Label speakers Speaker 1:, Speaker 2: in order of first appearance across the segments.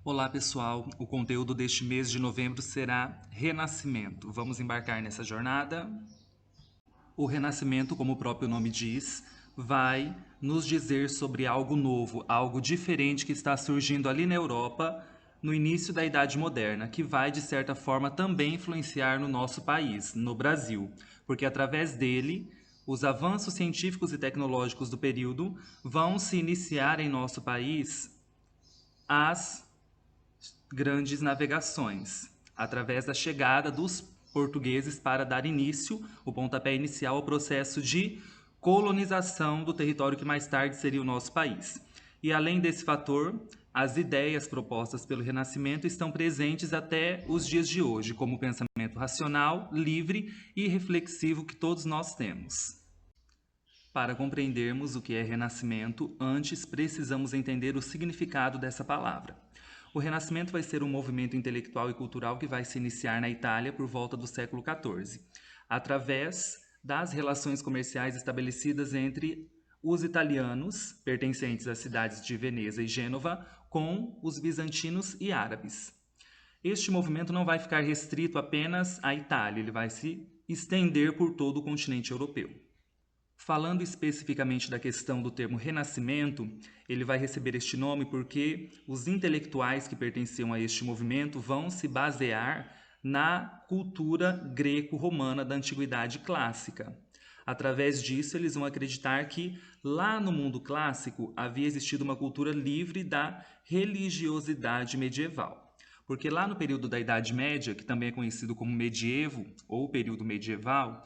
Speaker 1: Olá pessoal, o conteúdo deste mês de novembro será Renascimento. Vamos embarcar nessa jornada? O Renascimento, como o próprio nome diz, vai nos dizer sobre algo novo, algo diferente que está surgindo ali na Europa no início da Idade Moderna, que vai de certa forma também influenciar no nosso país, no Brasil, porque através dele os avanços científicos e tecnológicos do período vão se iniciar em nosso país as grandes navegações, através da chegada dos portugueses para dar início, o pontapé inicial ao processo de colonização do território que mais tarde seria o nosso país. E além desse fator, as ideias propostas pelo Renascimento estão presentes até os dias de hoje, como o pensamento racional, livre e reflexivo que todos nós temos. Para compreendermos o que é renascimento, antes precisamos entender o significado dessa palavra. O Renascimento vai ser um movimento intelectual e cultural que vai se iniciar na Itália por volta do século XIV, através das relações comerciais estabelecidas entre os italianos, pertencentes às cidades de Veneza e Gênova, com os bizantinos e árabes. Este movimento não vai ficar restrito apenas à Itália, ele vai se estender por todo o continente europeu. Falando especificamente da questão do termo renascimento, ele vai receber este nome porque os intelectuais que pertenciam a este movimento vão se basear na cultura greco-romana da antiguidade clássica. Através disso, eles vão acreditar que lá no mundo clássico havia existido uma cultura livre da religiosidade medieval. Porque lá no período da Idade Média, que também é conhecido como medievo ou período medieval,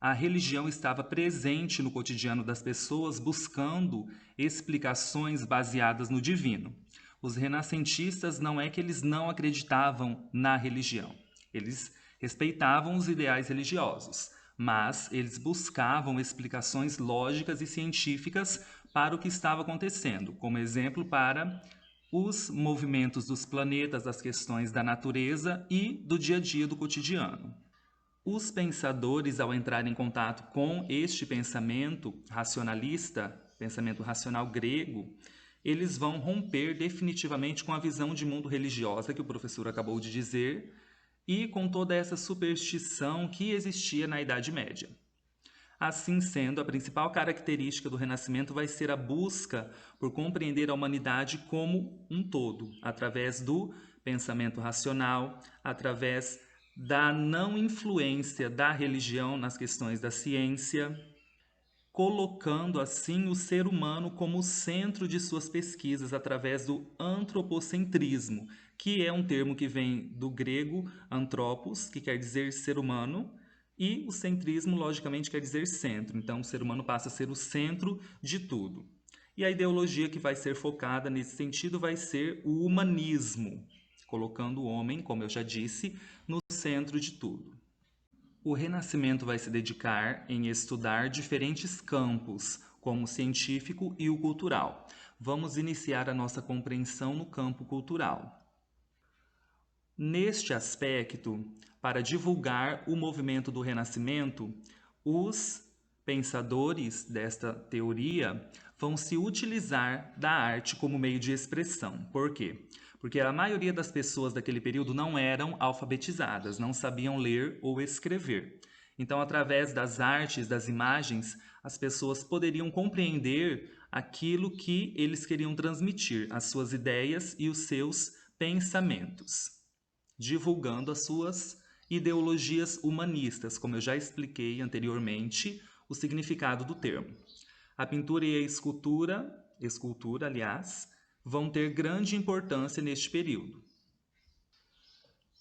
Speaker 1: a religião estava presente no cotidiano das pessoas, buscando explicações baseadas no divino. Os renascentistas não é que eles não acreditavam na religião. Eles respeitavam os ideais religiosos, mas eles buscavam explicações lógicas e científicas para o que estava acontecendo, como exemplo para os movimentos dos planetas, as questões da natureza e do dia a dia do cotidiano. Os pensadores, ao entrar em contato com este pensamento racionalista, pensamento racional grego, eles vão romper definitivamente com a visão de mundo religiosa que o professor acabou de dizer e com toda essa superstição que existia na Idade Média. Assim sendo, a principal característica do Renascimento vai ser a busca por compreender a humanidade como um todo, através do pensamento racional, através da não influência da religião nas questões da ciência, colocando assim o ser humano como o centro de suas pesquisas através do antropocentrismo, que é um termo que vem do grego anthropos, que quer dizer ser humano, e o centrismo, logicamente, quer dizer centro. Então, o ser humano passa a ser o centro de tudo. E a ideologia que vai ser focada nesse sentido vai ser o humanismo, colocando o homem, como eu já disse, no centro de tudo. O Renascimento vai se dedicar em estudar diferentes campos, como o científico e o cultural. Vamos iniciar a nossa compreensão no campo cultural. Neste aspecto, para divulgar o movimento do Renascimento, os pensadores desta teoria vão se utilizar da arte como meio de expressão. Por quê? Porque a maioria das pessoas daquele período não eram alfabetizadas, não sabiam ler ou escrever. Então, através das artes, das imagens, as pessoas poderiam compreender aquilo que eles queriam transmitir, as suas ideias e os seus pensamentos, divulgando as suas ideologias humanistas, como eu já expliquei anteriormente, o significado do termo. A pintura e a escultura, aliás, vão ter grande importância neste período.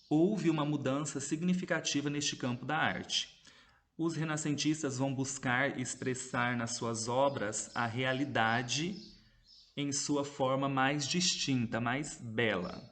Speaker 1: Houve uma mudança significativa neste campo da arte. Os renascentistas vão buscar expressar nas suas obras a realidade em sua forma mais distinta, mais bela.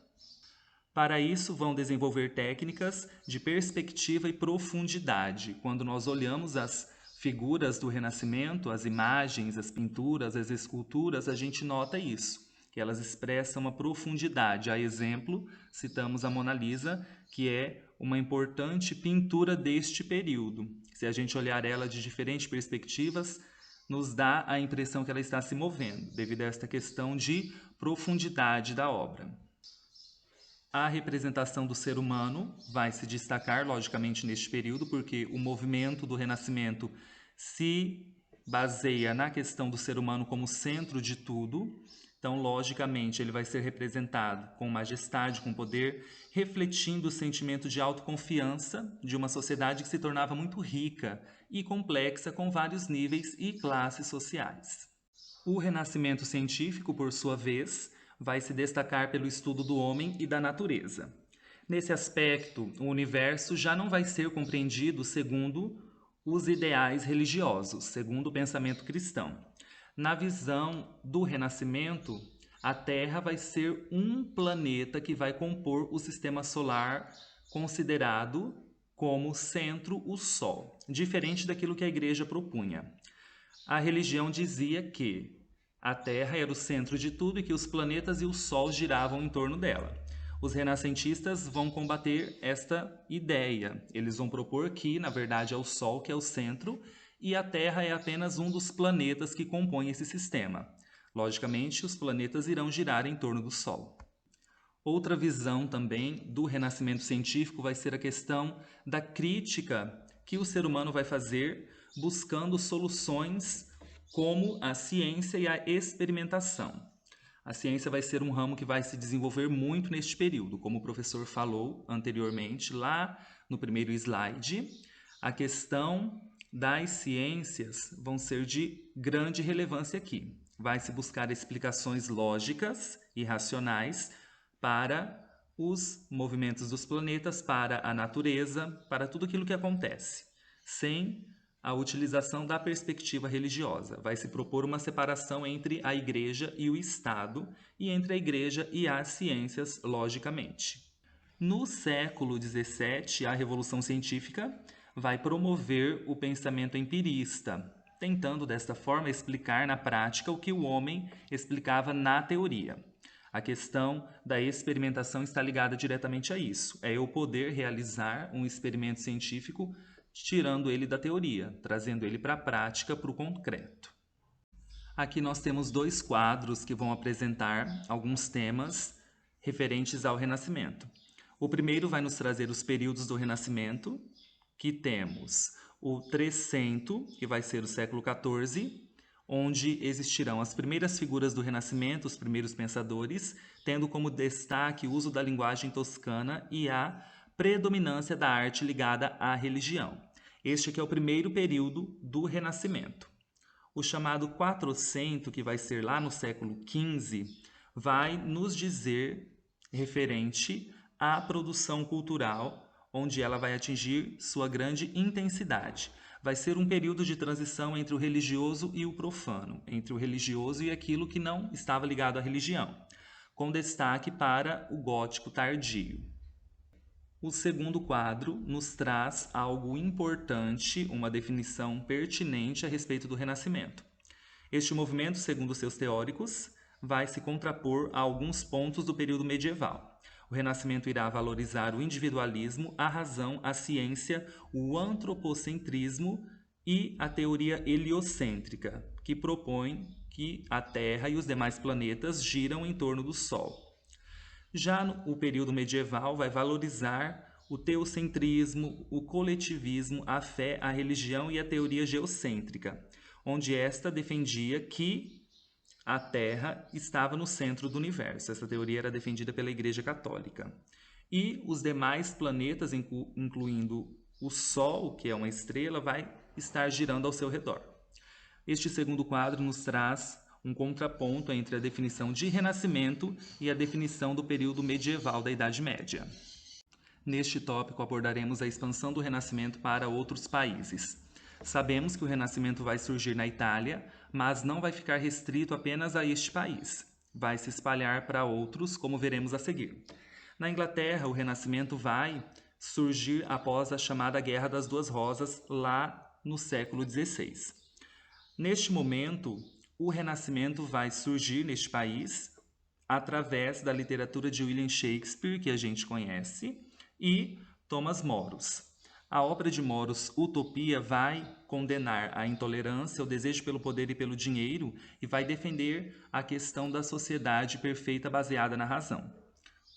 Speaker 1: Para isso, vão desenvolver técnicas de perspectiva e profundidade. Quando nós olhamos as figuras do Renascimento, as imagens, as pinturas, as esculturas, a gente nota isso, que elas expressam uma profundidade. A exemplo, citamos a Mona Lisa, que é uma importante pintura deste período. Se a gente olhar ela de diferentes perspectivas, nos dá a impressão que ela está se movendo, devido a esta questão de profundidade da obra. A representação do ser humano vai se destacar, logicamente, neste período, porque o movimento do Renascimento se baseia na questão do ser humano como centro de tudo. Então, logicamente, ele vai ser representado com majestade, com poder, refletindo o sentimento de autoconfiança de uma sociedade que se tornava muito rica e complexa, com vários níveis e classes sociais. O renascimento científico, por sua vez, vai se destacar pelo estudo do homem e da natureza. Nesse aspecto, o universo já não vai ser compreendido segundo os ideais religiosos, segundo o pensamento cristão. Na visão do Renascimento, a Terra vai ser um planeta que vai compor o sistema solar, considerado como centro o Sol, diferente daquilo que a Igreja propunha. A religião dizia que a Terra era o centro de tudo e que os planetas e o Sol giravam em torno dela. Os renascentistas vão combater esta ideia. Eles vão propor que, na verdade, é o Sol que é o centro e a Terra é apenas um dos planetas que compõem esse sistema. Logicamente, os planetas irão girar em torno do Sol. Outra visão também do renascimento científico vai ser a questão da crítica que o ser humano vai fazer buscando soluções como a ciência e a experimentação. A ciência vai ser um ramo que vai se desenvolver muito neste período, como o professor falou anteriormente, lá no primeiro slide. A questão das ciências vão ser de grande relevância aqui. Vai se buscar explicações lógicas e racionais para os movimentos dos planetas, para a natureza, para tudo aquilo que acontece, sem a utilização da perspectiva religiosa. Vai se propor uma separação entre a Igreja e o Estado e entre a Igreja e as ciências, logicamente. No século XVII, a Revolução Científica vai promover o pensamento empirista, tentando desta forma explicar na prática o que o homem explicava na teoria. A questão da experimentação está ligada diretamente a isso. É eu poder realizar um experimento científico tirando ele da teoria, trazendo ele para a prática, para o concreto. Aqui nós temos dois quadros que vão apresentar alguns temas referentes ao Renascimento. O primeiro vai nos trazer os períodos do Renascimento, que temos o Trecento, que vai ser o século XIV, onde existirão as primeiras figuras do Renascimento, os primeiros pensadores, tendo como destaque o uso da linguagem toscana e a predominância da arte ligada à religião. Este aqui é o primeiro período do Renascimento. O chamado Quatrocento, que vai ser lá no século XV, vai nos dizer referente à produção cultural, onde ela vai atingir sua grande intensidade. Vai ser um período de transição entre o religioso e o profano, entre o religioso e aquilo que não estava ligado à religião, com destaque para o gótico tardio. O segundo quadro nos traz algo importante, uma definição pertinente a respeito do Renascimento. Este movimento, segundo seus teóricos, vai se contrapor a alguns pontos do período medieval. O Renascimento irá valorizar o individualismo, a razão, a ciência, o antropocentrismo e a teoria heliocêntrica, que propõe que a Terra e os demais planetas giram em torno do Sol. Já o período medieval vai valorizar o teocentrismo, o coletivismo, a fé, a religião e a teoria geocêntrica, onde esta defendia que a Terra estava no centro do universo. Essa teoria era defendida pela Igreja Católica. E os demais planetas, incluindo o Sol, que é uma estrela, vai estar girando ao seu redor. Este segundo quadro nos traz um contraponto entre a definição de renascimento e a definição do período medieval da Idade Média. Neste tópico abordaremos a expansão do Renascimento para outros países. Sabemos que o Renascimento vai surgir na Itália, mas não vai ficar restrito apenas a este país. Vai se espalhar para outros, como veremos a seguir. Na Inglaterra, o Renascimento vai surgir após a chamada Guerra das Duas Rosas, lá no século XVI. Neste momento, o Renascimento vai surgir neste país através da literatura de William Shakespeare, que a gente conhece, e Thomas Moros. A obra de Moros, Utopia, vai condenar a intolerância, o desejo pelo poder e pelo dinheiro e vai defender a questão da sociedade perfeita baseada na razão.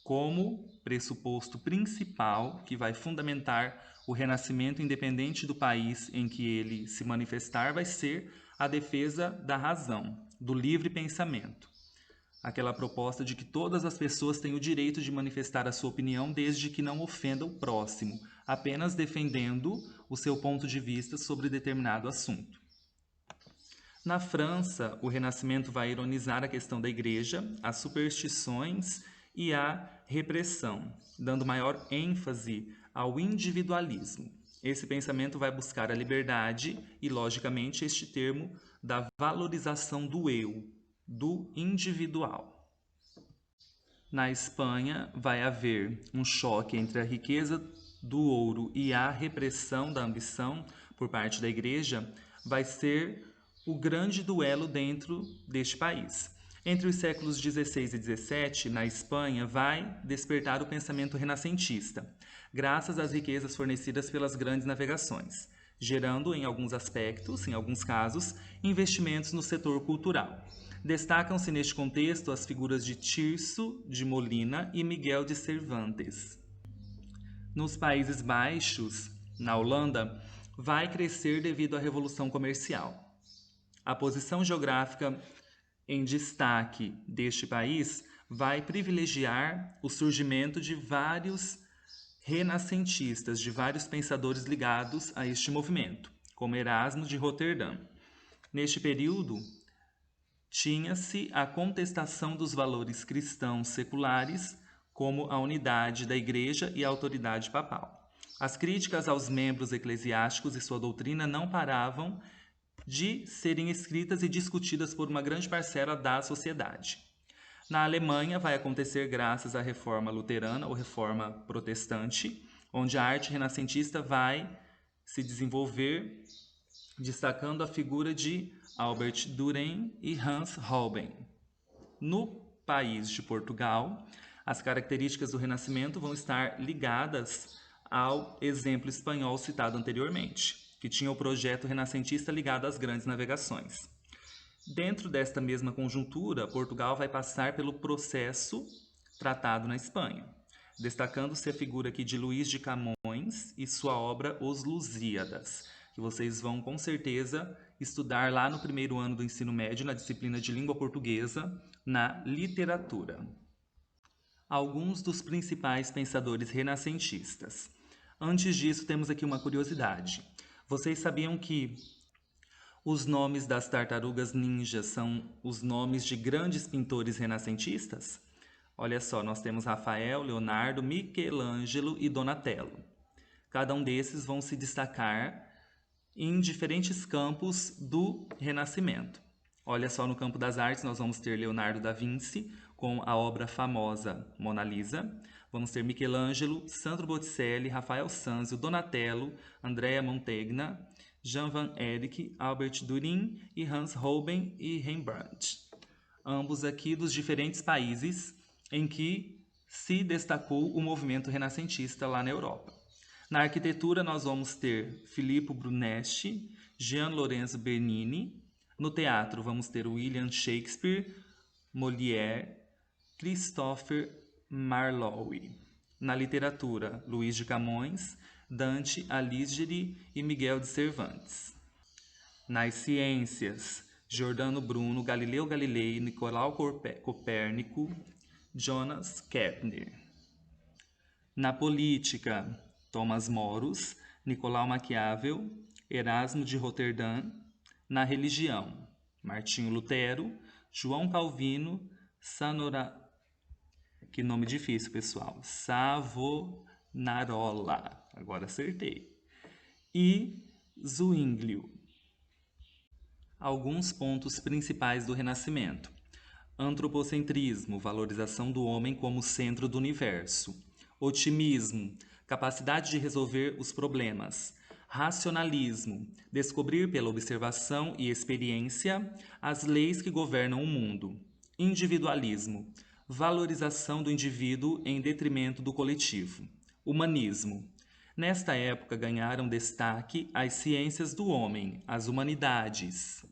Speaker 1: como pressuposto principal que vai fundamentar o renascimento, independente do país em que ele se manifestar, vai ser a defesa da razão, do livre pensamento. Aquela proposta de que todas as pessoas têm o direito de manifestar a sua opinião desde que não ofenda o próximo, apenas defendendo o seu ponto de vista sobre determinado assunto. Na França, o Renascimento vai ironizar a questão da igreja, as superstições e a repressão, dando maior ênfase ao individualismo. Esse pensamento vai buscar a liberdade e, logicamente, este termo da valorização do eu, do individual. Na Espanha, vai haver um choque entre a riqueza do ouro e a repressão da ambição por parte da igreja, vai ser o grande duelo dentro deste país. Entre os séculos XVI e XVII, na Espanha, vai despertar o pensamento renascentista, graças às riquezas fornecidas pelas grandes navegações, gerando, em alguns aspectos, em alguns casos, investimentos no setor cultural. Destacam-se neste contexto as figuras de Tirso de Molina e Miguel de Cervantes. Nos Países Baixos, na Holanda, vai crescer devido à Revolução Comercial. A posição geográfica em destaque deste país vai privilegiar o surgimento de vários renascentistas, de vários pensadores ligados a este movimento, como Erasmo de Roterdã. Neste período, tinha-se a contestação dos valores cristãos seculares, como a unidade da Igreja e a autoridade papal. As críticas aos membros eclesiásticos e sua doutrina não paravam de serem escritas e discutidas por uma grande parcela da sociedade. Na Alemanha, vai acontecer graças à Reforma Luterana ou Reforma Protestante, onde a arte renascentista vai se desenvolver, destacando a figura de Albert Dürer e Hans Holbein. No país de Portugal, as características do Renascimento vão estar ligadas ao exemplo espanhol citado anteriormente, que tinha o projeto renascentista ligado às grandes navegações. Dentro desta mesma conjuntura, Portugal vai passar pelo processo tratado na Espanha, destacando-se a figura aqui de Luís de Camões e sua obra Os Lusíadas, que vocês vão com certeza estudar lá no primeiro ano do ensino médio, na disciplina de língua portuguesa, na literatura. Alguns dos principais pensadores renascentistas. Antes disso, temos aqui uma curiosidade. Vocês sabiam que os nomes das tartarugas ninja são os nomes de grandes pintores renascentistas? Olha só, nós temos Rafael, Leonardo, Michelangelo e Donatello. Cada um desses vão se destacar em diferentes campos do Renascimento. Olha só, no campo das artes nós vamos ter Leonardo da Vinci com a obra famosa Mona Lisa. Vamos ter Michelangelo, Sandro Botticelli, Rafael Sanzio, Donatello, Andrea Mantegna, Jan van Eyck, Albert Dürer e Hans Holbein e Rembrandt. Ambos aqui dos diferentes países em que se destacou o movimento renascentista lá na Europa. Na arquitetura nós vamos ter Filippo Brunelleschi, Gian Lorenzo Bernini. No teatro vamos ter William Shakespeare, Molière, Christopher Marlowe. Na literatura, Luís de Camões, Dante Alighieri e Miguel de Cervantes. Nas ciências, Giordano Bruno, Galileu Galilei, Nicolau Copérnico, Jonas Kepler. Na política, Thomas Moros, Nicolau Maquiavel, Erasmo de Roterdã. Na religião, Martinho Lutero, João Calvino, que nome difícil, pessoal, Savonarola, agora acertei, e Zwinglio. Alguns pontos principais do Renascimento. Antropocentrismo, valorização do homem como centro do universo. Otimismo, capacidade de resolver os problemas. Racionalismo, descobrir pela observação e experiência as leis que governam o mundo. Individualismo, valorização do indivíduo em detrimento do coletivo. Humanismo. Nesta época ganharam destaque as ciências do homem, as humanidades.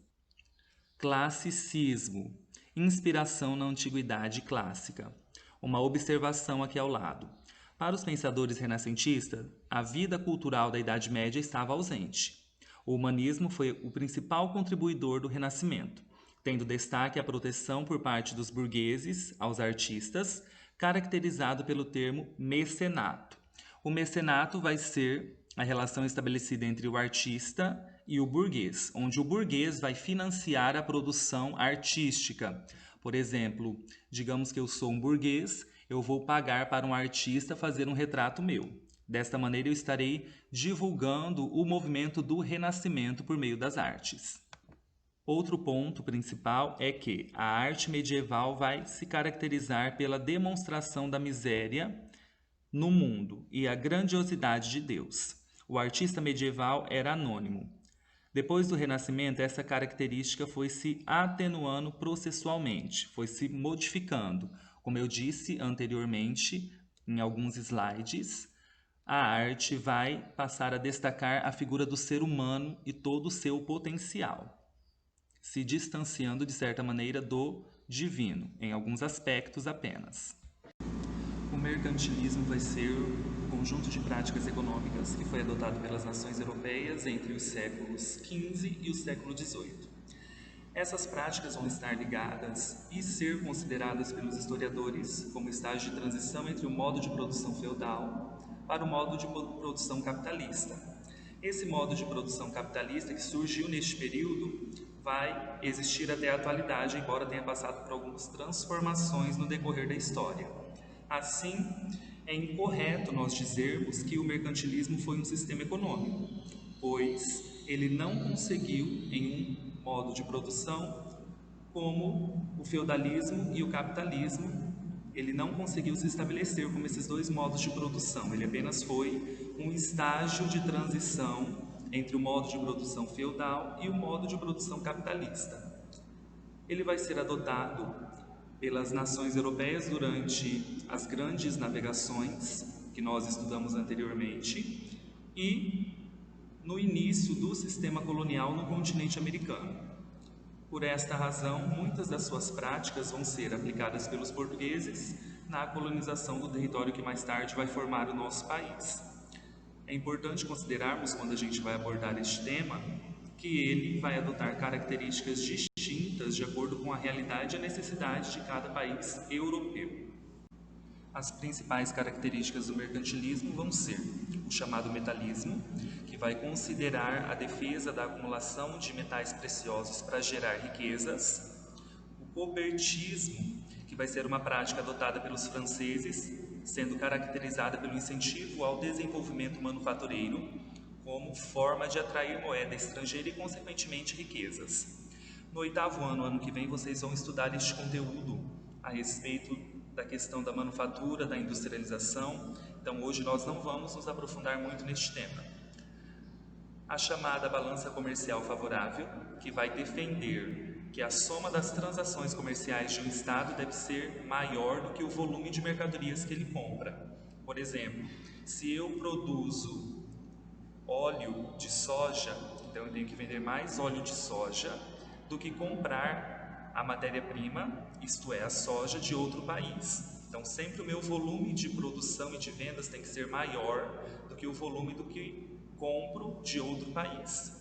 Speaker 1: Classicismo, inspiração na antiguidade clássica. Uma observação aqui ao lado. Para os pensadores renascentistas, a vida cultural da Idade Média estava ausente. O humanismo foi o principal contribuidor do Renascimento, tendo destaque a proteção por parte dos burgueses aos artistas, caracterizado pelo termo mecenato. O mecenato vai ser a relação estabelecida entre o artista e o burguês, onde o burguês vai financiar a produção artística. Por exemplo, digamos que eu sou um burguês, eu vou pagar para um artista fazer um retrato meu. Desta maneira, eu estarei divulgando o movimento do Renascimento por meio das artes. Outro ponto principal é que a arte medieval vai se caracterizar pela demonstração da miséria no mundo e a grandiosidade de Deus. O artista medieval era anônimo. Depois do Renascimento, essa característica foi se atenuando processualmente, foi se modificando. Como eu disse anteriormente, em alguns slides, a arte vai passar a destacar a figura do ser humano e todo o seu potencial, se distanciando de certa maneira do divino, em alguns aspectos apenas. O mercantilismo vai ser um conjunto de práticas econômicas que foi adotado pelas nações europeias entre os séculos XV e o século XVIII. Essas práticas vão estar ligadas e ser consideradas pelos historiadores como estágio de transição entre o modo de produção feudal para o modo de produção capitalista. Esse modo de produção capitalista que surgiu neste período vai existir até a atualidade, embora tenha passado por algumas transformações no decorrer da história. Assim, é incorreto nós dizermos que o mercantilismo foi um sistema econômico, pois ele não conseguiu, em um modo de produção, como o feudalismo e o capitalismo, ele não conseguiu se estabelecer como esses dois modos de produção. Ele apenas foi um estágio de transição entre o modo de produção feudal e o modo de produção capitalista. Ele vai ser adotado pelas nações europeias durante as grandes navegações que nós estudamos anteriormente e no início do sistema colonial no continente americano. Por esta razão, muitas das suas práticas vão ser aplicadas pelos portugueses na colonização do território que mais tarde vai formar o nosso país. É importante considerarmos, quando a gente vai abordar este tema, que ele vai adotar características distintas de acordo com a realidade e a necessidade de cada país europeu. As principais características do mercantilismo vão ser o chamado metalismo, que vai considerar a defesa da acumulação de metais preciosos para gerar riquezas, o cobertismo, que vai ser uma prática adotada pelos franceses, sendo caracterizada pelo incentivo ao desenvolvimento manufatureiro como forma de atrair moeda estrangeira e, consequentemente, riquezas. No 8º ano, ano que vem, vocês vão estudar este conteúdo a respeito da questão da manufatura, da industrialização. Então, hoje nós não vamos nos aprofundar muito neste tema. A chamada balança comercial favorável, que vai defender que a soma das transações comerciais de um Estado deve ser maior do que o volume de mercadorias que ele compra. Por exemplo, se eu produzo óleo de soja, então eu tenho que vender mais óleo de soja do que comprar a matéria-prima, isto é, a soja, de outro país. Então, sempre o meu volume de produção e de vendas tem que ser maior do que o volume do que compro de outro país.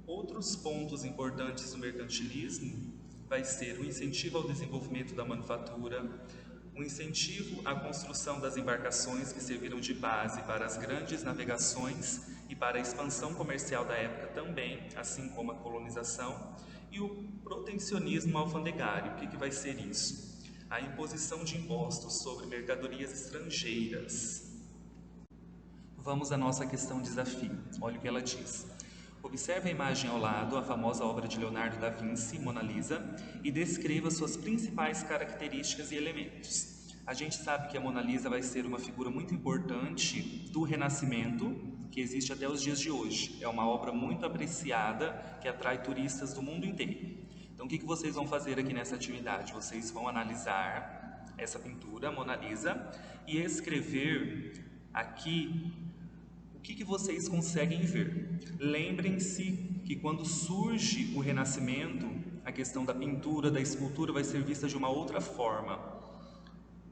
Speaker 1: Outros pontos importantes do mercantilismo vai ser o incentivo ao desenvolvimento da manufatura, o incentivo à construção das embarcações que serviram de base para as grandes navegações e para a expansão comercial da época também, assim como a colonização, e o protecionismo alfandegário. O que vai ser isso? A imposição de impostos sobre mercadorias estrangeiras. Vamos à nossa questão desafio. Olha o que ela diz. Observe a imagem ao lado, a famosa obra de Leonardo da Vinci, Mona Lisa, e descreva suas principais características e elementos. A gente sabe que a Mona Lisa vai ser uma figura muito importante do Renascimento, que existe até os dias de hoje. É uma obra muito apreciada, que atrai turistas do mundo inteiro. Então, o que vocês vão fazer aqui nessa atividade? Vocês vão analisar essa pintura, a Mona Lisa, e escrever aqui o que vocês conseguem ver. Lembrem-se que quando surge o Renascimento, a questão da pintura, da escultura vai ser vista de uma outra forma.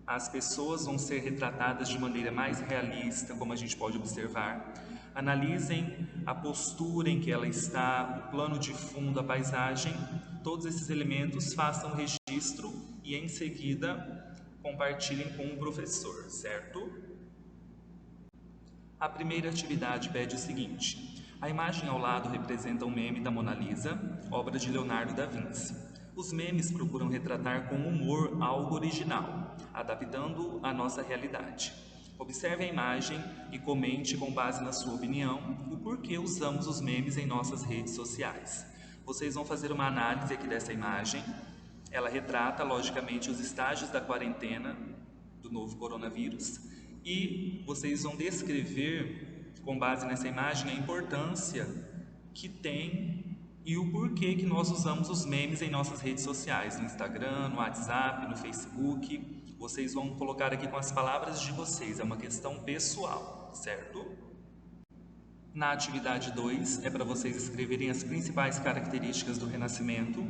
Speaker 1: as pessoas vão ser retratadas de maneira mais realista, como a gente pode observar. Analisem a postura em que ela está, o plano de fundo, a paisagem, todos esses elementos, façam registro e em seguida compartilhem com o professor, certo? A primeira atividade pede o seguinte: a imagem ao lado representa um meme da Mona Lisa, obra de Leonardo da Vinci. Os memes procuram retratar com humor algo original, adaptando à nossa realidade. Observe a imagem e comente com base na sua opinião o porquê usamos os memes em nossas redes sociais. Vocês vão fazer uma análise aqui dessa imagem. Ela retrata, logicamente, os estágios da quarentena do novo coronavírus e vocês vão descrever, com base nessa imagem, a importância que tem e o porquê que nós usamos os memes em nossas redes sociais, no Instagram, no WhatsApp, no Facebook. Vocês vão colocar aqui com as palavras de vocês, é uma questão pessoal, certo? Na atividade 2, é para vocês escreverem as principais características do Renascimento.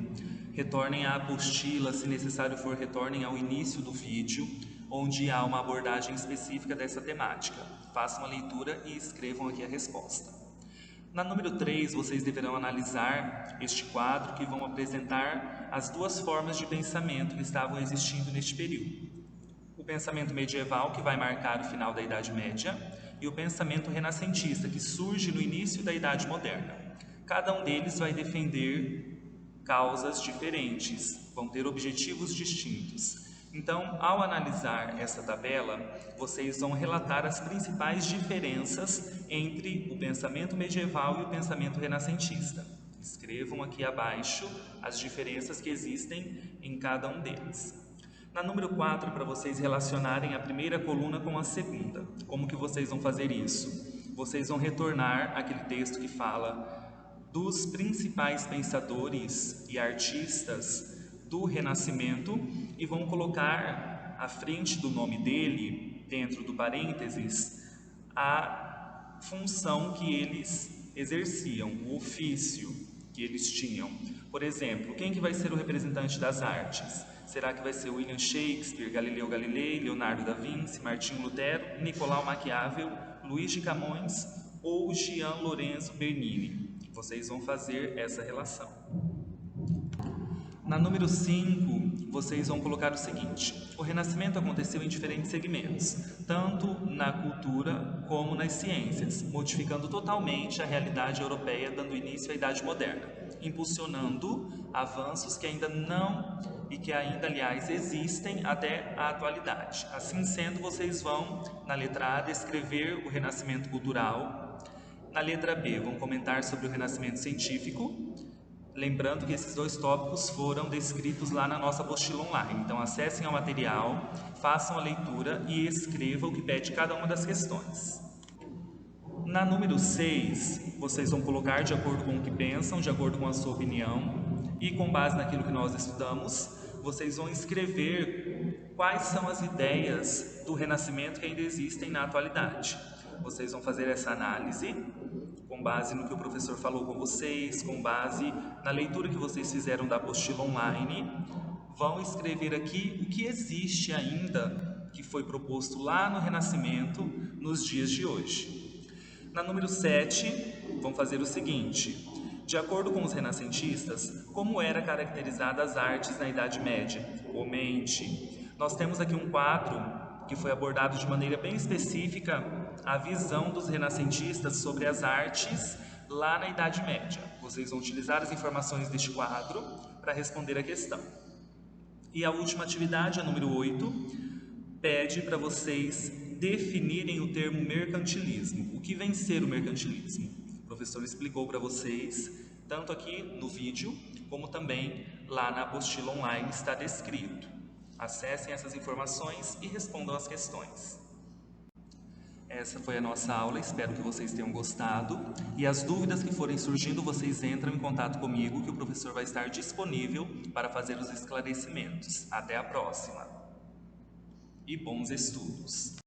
Speaker 1: Retornem à apostila, se necessário for, retornem ao início do vídeo, onde há uma abordagem específica dessa temática. Façam a leitura e escrevam aqui a resposta. Na número 3, vocês deverão analisar este quadro que vão apresentar as duas formas de pensamento que estavam existindo neste período. O pensamento medieval, que vai marcar o final da Idade Média, e o pensamento renascentista, que surge no início da Idade Moderna. Cada um deles vai defender causas diferentes, vão ter objetivos distintos. Então, ao analisar essa tabela, vocês vão relatar as principais diferenças entre o pensamento medieval e o pensamento renascentista. Escrevam aqui abaixo as diferenças que existem em cada um deles. Na número 4, para vocês relacionarem a primeira coluna com a segunda. Como que vocês vão fazer isso? Vocês vão retornar aquele texto que fala dos principais pensadores e artistas do Renascimento e vão colocar à frente do nome dele, dentro do parênteses, a função que eles exerciam, o ofício que eles tinham. Por exemplo, quem que vai ser o representante das artes? Será que vai ser William Shakespeare, Galileu Galilei, Leonardo da Vinci, Martinho Lutero, Nicolau Maquiavel, Luís de Camões ou Jean Lorenzo Bernini? Vocês vão fazer essa relação. Na número 5, vocês vão colocar o seguinte: o Renascimento aconteceu em diferentes segmentos, tanto na cultura como nas ciências, modificando totalmente a realidade europeia, dando início à Idade Moderna, impulsionando avanços que ainda aliás, existem até a atualidade. Assim sendo, vocês vão, na letra A, descrever o Renascimento cultural. Na letra B, vão comentar sobre o Renascimento científico. Lembrando que esses dois tópicos foram descritos lá na nossa apostila online. Então, acessem ao material, façam a leitura e escrevam o que pede cada uma das questões. Na número 6, vocês vão colocar de acordo com o que pensam, de acordo com a sua opinião, e com base naquilo que nós estudamos, vocês vão escrever quais são as ideias do Renascimento que ainda existem na atualidade. Vocês vão fazer essa análise com base no que o professor falou com vocês, com base na leitura que vocês fizeram da apostila online. Vão escrever aqui o que existe ainda, que foi proposto lá no Renascimento, nos dias de hoje. Na número 7, vão fazer o seguinte: de acordo com os renascentistas, como era caracterizada as artes na Idade Média? Comente. Nós temos aqui um quadro que foi abordado de maneira bem específica a visão dos renascentistas sobre as artes lá na Idade Média. Vocês vão utilizar as informações deste quadro para responder a questão. E a última atividade, a número 8, pede para vocês definirem o termo mercantilismo. O que vem ser o mercantilismo? O professor explicou para vocês, tanto aqui no vídeo, como também lá na apostila online está descrito. Acessem essas informações e respondam as questões. Essa foi a nossa aula, espero que vocês tenham gostado. E as dúvidas que forem surgindo, vocês entram em contato comigo, que o professor vai estar disponível para fazer os esclarecimentos. Até a próxima! E bons estudos!